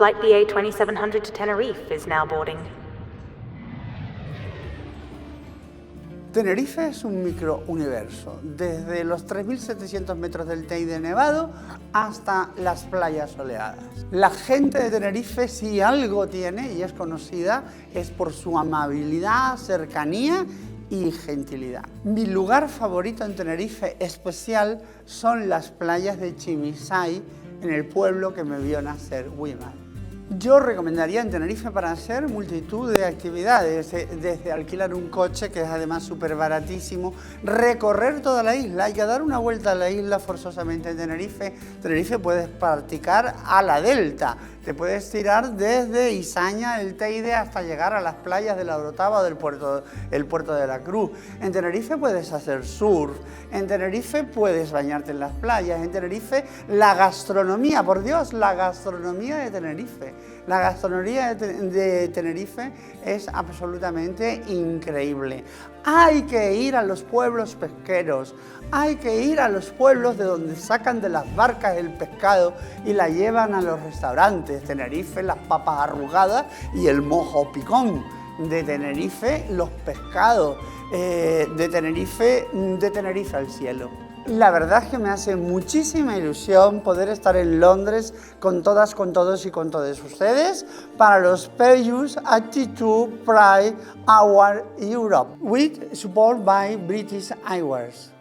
Flight BA 2700 to Tenerife is now boarding. Tenerife es un microuniverso, desde los 3.700 metros del Teide nevado hasta las playas soleadas. La gente de Tenerife, si algo tiene y es conocida, es por su amabilidad, cercanía y gentilidad. Mi lugar favorito en Tenerife especial son las playas de Chimisay, en el pueblo que me vio nacer, Güímar. Yo recomendaría en Tenerife para hacer multitud de actividades, desde alquilar un coche, que es además súper baratísimo, recorrer toda la isla. Hay que dar una vuelta a la isla forzosamente en Tenerife. Tenerife puedes practicar a la delta, te puedes tirar desde Izaña, el Teide, hasta llegar a las playas de la Orotava o del puerto de la Cruz. En Tenerife puedes hacer surf, en Tenerife puedes bañarte en las playas, en Tenerife la gastronomía, por Dios, la gastronomía de Tenerife. La gastronomía de Tenerife es absolutamente increíble. Hay que ir a los pueblos pesqueros, hay que ir a los pueblos de donde sacan de las barcas el pescado y la llevan a los restaurantes. Tenerife, las papas arrugadas y el mojo picón. De Tenerife, los pescados. De Tenerife al cielo. La verdad es que me hace muchísima ilusión poder estar en Londres con todas, con todos y con todos ustedes para los Peugeot 82 Pride Award Europe, with support by British Airways.